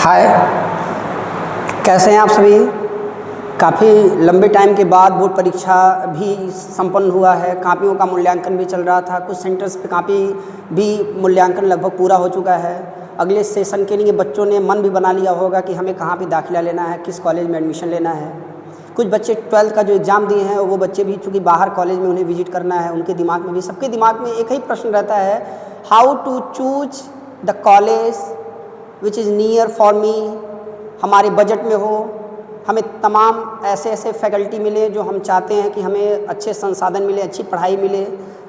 हाय, कैसे हैं आप सभी। काफ़ी लंबे टाइम के बाद बोर्ड परीक्षा भी संपन्न हुआ है। कापियों का मूल्यांकन भी चल रहा था। कुछ सेंटर्स पे काफ़ी भी मूल्यांकन लगभग पूरा हो चुका है। अगले सेशन के लिए बच्चों ने मन भी बना लिया होगा कि हमें कहाँ पे दाखिला लेना है, किस कॉलेज में एडमिशन लेना है। कुछ बच्चे 12th का जो एग्ज़ाम दिए हैं वो बच्चे भी चूँकि बाहर कॉलेज में उन्हें विजिट करना है, उनके दिमाग में भी, सबके दिमाग में एक ही प्रश्न रहता है, how to choose the college which is near for me, हमारे बजट में हो, हमें तमाम ऐसे ऐसे फैकल्टी मिले जो हम चाहते हैं कि हमें अच्छे संसाधन मिले, अच्छी पढ़ाई मिले।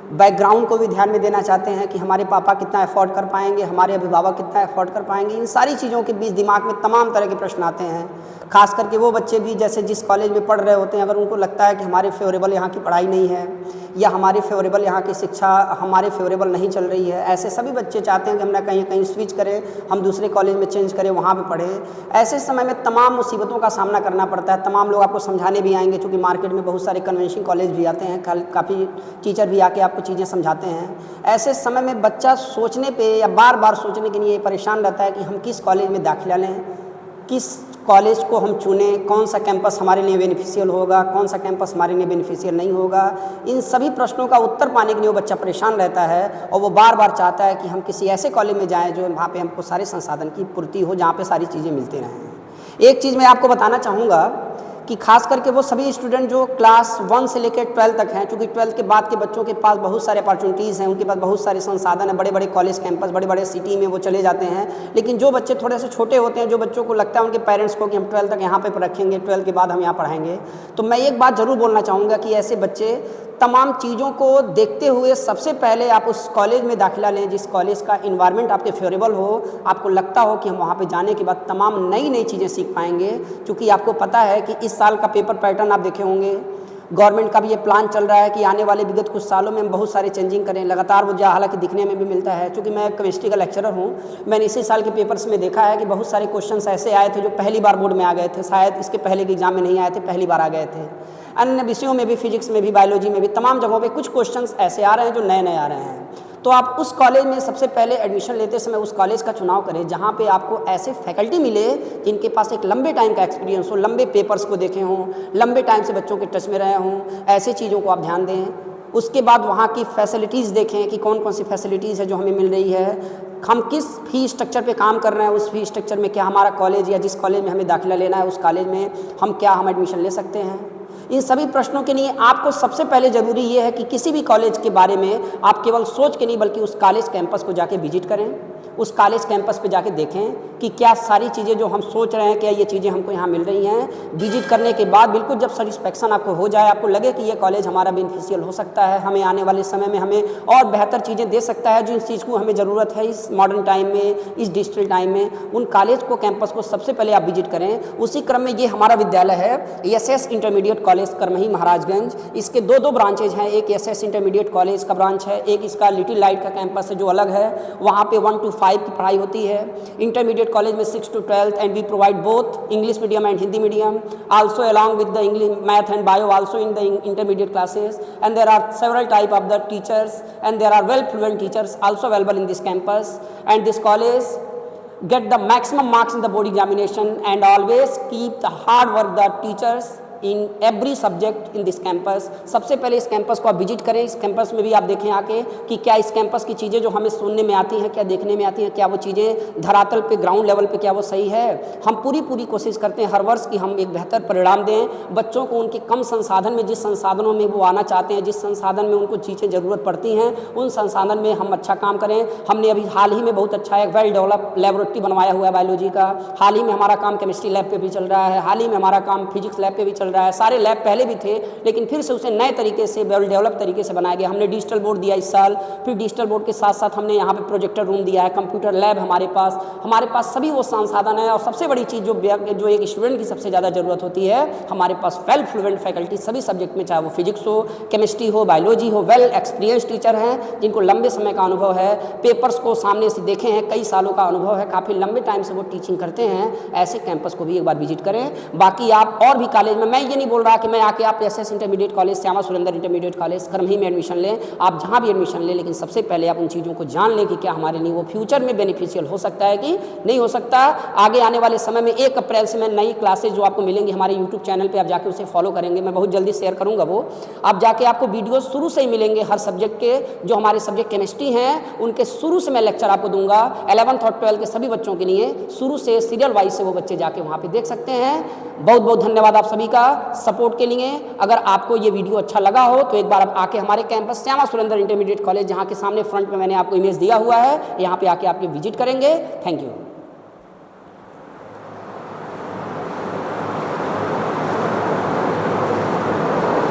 बैकग्राउंड को भी ध्यान में देना चाहते हैं कि हमारे पापा कितना अफोर्ड कर पाएंगे, हमारे अभिभावक कितना अफोर्ड कर पाएंगे। इन सारी चीज़ों के बीच दिमाग में तमाम तरह के प्रश्न आते हैं। खास करके वो बच्चे भी जैसे जिस कॉलेज में पढ़ रहे होते हैं, अगर उनको लगता है कि हमारे फेवरेबल यहाँ की पढ़ाई नहीं है या हमारे फेवरेबल यहाँ की शिक्षा हमारे फेवरेबल नहीं चल रही है, ऐसे सभी बच्चे चाहते हैं कि हम ना कहीं कहीं स्विच करें, हम दूसरे कॉलेज में चेंज करें, वहाँ पे पढ़ें। ऐसे समय में तमाम मुसीबतों का सामना करना पड़ता है। तमाम लोग आपको समझाने भी आएंगे, क्योंकि मार्केट में बहुत सारे कन्वेंशनल कॉलेज भी आते हैं, काफ़ी टीचर भी आके आपको चीज़ें समझाते हैं। ऐसे समय में बच्चा सोचने पे या बार बार सोचने के लिए परेशान रहता है कि हम किस कॉलेज में दाखिला लें, किस कॉलेज को हम चुनें, कौन सा कैंपस हमारे लिए बेनिफिशियल होगा, कौन सा कैंपस हमारे लिए बेनिफिशियल नहीं होगा। इन सभी प्रश्नों का उत्तर पाने के लिए वो बच्चा परेशान रहता है और वो बार बार चाहता है कि हम किसी ऐसे कॉलेज में जाएं जो वहाँ पे हमको सारे संसाधन की पूर्ति हो, जहाँ पे सारी चीज़ें मिलती रहें। एक चीज़ मैं आपको बताना चाहूँगा कि खास करके वो सभी स्टूडेंट जो क्लास 1 से लेकर 12 तक हैं, चूँकि 12 के बाद के बच्चों के पास बहुत सारे अपॉर्चुनिटीज़ हैं, उनके पास बहुत सारे संसाधन हैं, बड़े बड़े कॉलेज कैंपस, बड़े बड़े सिटी में वो चले जाते हैं। लेकिन जो बच्चे थोड़े से छोटे होते हैं, जो बच्चों को लगता है उनके पेरेंट्स को कि हम 12 तक यहाँ पर रखेंगे, 12 के बाद हम यहाँ पढ़ाएंगे, तो मैं एक बात ज़रूर बोलना चाहूँगा कि ऐसे बच्चे तमाम चीज़ों को देखते हुए सबसे पहले आप उस कॉलेज में दाखिला लें जिस कॉलेज का इन्वायरमेंट आपके फेवरेबल हो, आपको लगता हो कि हम वहाँ पे जाने के बाद तमाम नई नई चीज़ें सीख पाएंगे। क्योंकि आपको पता है कि इस साल का पेपर पैटर्न आप देखे होंगे, गवर्नमेंट का भी ये प्लान चल रहा है कि आने वाले विगत कुछ सालों में हम बहुत सारे चेंजिंग करें। लगातार वो जो हालांकि दिखने में भी मिलता है, क्योंकि मैं केमिस्ट्री का लेक्चरर हूँ, मैंने इसी साल के पेपर्स में देखा है कि बहुत सारे क्वेश्चंस ऐसे आए थे जो पहली बार बोर्ड में आ गए थे, शायद इसके पहले के एग्जाम में नहीं आए थे, पहली बार आ गए थे। अन्य विषयों में भी, फिजिक्स में भी, बायोलॉजी में भी, तमाम जगहों पे कुछ क्वेश्चंस ऐसे आ रहे हैं जो नए नए आ रहे हैं। तो आप उस कॉलेज में सबसे पहले एडमिशन लेते समय उस कॉलेज का चुनाव करें जहाँ पे आपको ऐसे फैकल्टी मिले जिनके पास एक लंबे टाइम का एक्सपीरियंस हो, लंबे पेपर्स को देखे हों, लंबे टाइम से बच्चों के टच में रहे हों। ऐसी चीज़ों को आप ध्यान दें। उसके बाद वहाँ की फैसिलिटीज़ देखें कि कौन कौन सी फैसिलिटीज़ है जो हमें मिल रही है, हम किस फी स्ट्रक्चर पे काम कर रहे हैं, उस फी स्ट्रक्चर में क्या हमारा कॉलेज या जिस कॉलेज में हमें दाखिला लेना है उस कॉलेज में हम एडमिशन ले सकते हैं। इन सभी प्रश्नों के लिए आपको सबसे पहले ज़रूरी ये है कि किसी भी कॉलेज के बारे में आप केवल सोच के नहीं बल्कि उस कॉलेज कैंपस को जाके विजिट करें, उस कॉलेज कैंपस पे जाके देखें कि क्या सारी चीज़ें जो हम सोच रहे हैं, क्या ये चीज़ें हमको यहाँ मिल रही हैं। विजिट करने के बाद बिल्कुल जब सेटिस्फैक्शन आपको हो जाए, आपको लगे कि ये कॉलेज हमारा बेनिफिशियल हो सकता है, हमें आने वाले समय में हमें और बेहतर चीज़ें दे सकता है, जिस चीज़ को हमें ज़रूरत है इस मॉडर्न टाइम में, इस डिजिटल टाइम में, उन कॉलेज को, कैंपस को सबसे पहले आप विजिट करें। उसी क्रम में ये हमारा विद्यालय है एसएस इंटरमीडिएट कॉलेज करमही महाराजगंज। इसके दो ब्रांचेज हैं, एक एसएस इंटरमीडिएट कॉलेज का ब्रांच है, एक इसका लिटिल लाइट का कैंपस है जो अलग है, वहाँ पे 1 to 5 की पढ़ाई होती है। इंटरमीडिएट कॉलेज में 6 to 12 and we provide both English medium and Hindi medium, also along with the English, math and bio also in the intermediate classes, and there are several type of the teachers and there are well fluent teachers also available in this campus, and this college get the maximum marks in the board examination and always keep the hard work the teachers in every subject in this campus. सबसे पहले इस campus को आप visit करें। इस campus में भी आप देखें आके कि क्या इस कैंपस की चीज़ें जो हमें सुनने में आती हैं, क्या देखने में आती हैं, क्या वो चीज़ें धरातल पे, ग्राउंड लेवल पे क्या वो सही है। हम पूरी कोशिश करते हैं हर वर्ष कि हम एक बेहतर परिणाम दें बच्चों को। उनके कम संसाधन में, जिस संसाधनों में वो आना चाहते हैं, जिस संसाधन में उनको चीज़ें ज़रूरत पड़ती हैं, उन संसाधन में हम अच्छा काम करें। हमने अभी हाल ही में बहुत अच्छा एक वेल डेवलप लेबोरेटरी बनवाया हुआ है बायोलॉजी का। हाल ही में हमारा काम केमिस्ट्री लैब पे भी चल रहा है, हाल ही में हमारा काम फिजिक्स लैब पे भी चल रहा है। सारे लैब पहले भी थे लेकिन फिर से उसे नए तरीके से, वेल डेवलप तरीके से बनाया गया। हमने डिजिटल बोर्ड दिया इस साल, फिर डिजिटल बोर्ड के साथ साथ हमने यहाँ पे प्रोजेक्टर रूम दिया है, कंप्यूटर लैब हमारे पास सभी वो संसाधन है। और सबसे बड़ी चीज़ जो एक स्टूडेंट की सबसे ज़्यादा ज़रूरत होती है, हमारे पास वेल फ्लुएंट फैकल्टी सभी सब्जेक्ट में, चाहे वो फिजिक्स हो, केमिस्ट्री हो, बायोलॉजी हो, वेल एक्सपीरियंस टीचर हैं जिनको लंबे समय का अनुभव है, पेपर्स को सामने से देखे हैं, कई सालों का अनुभव है, काफ़ी लंबे टाइम से वो टीचिंग करते हैं। ऐसे कैंपस को भी एक बार विजिट करें। बाकी आप और भी कॉलेज में, मैं ये नहीं बोल रहा कि मैं आके आप SS intermediate college, Shyama Surendra intermediate college Karmahi में एडमिशन लें, आप जहाँ भी एडमिशन लें, लेकिन सबसे पहले आप उन चीज़ों को जान लें कि क्या हमारे लिए वो फ्यूचर में बेनिफिशियल हो सकता है कि नहीं हो सकता। आगे आने वाले समय में 1 अप्रैल से मैं नई क्लासेज जो आपको मिलेंगी हमारे यूट्यूब चैनल पर, आप जाके उसे फॉलो करेंगे, मैं बहुत जल्दी शेयर करूँगा वो, आप जाके आपको वीडियो शुरू से ही मिलेंगे हर सब्जेक्ट के। जो हमारे सब्जेक्ट केमिस्ट्री हैं उनके शुरू से मैं लेक्चर आपको दूंगा, 11th और 12th के सभी बच्चों के लिए शुरू से सीरियल वाइज से वो बच्चे जाके वहाँ पे देख सकते हैं। बहुत बहुत धन्यवाद आप सभी का सपोर्ट के लिए। अगर आपको ये वीडियो अच्छा लगा हो तो एक बार आप आके हमारे campus Shyama Surendra intermediate college, जहाँ के सामने फ्रंट में मैंने आपको इमेज दिया हुआ है, यहाँ पे आके आप विजिट करेंगे। Thank you.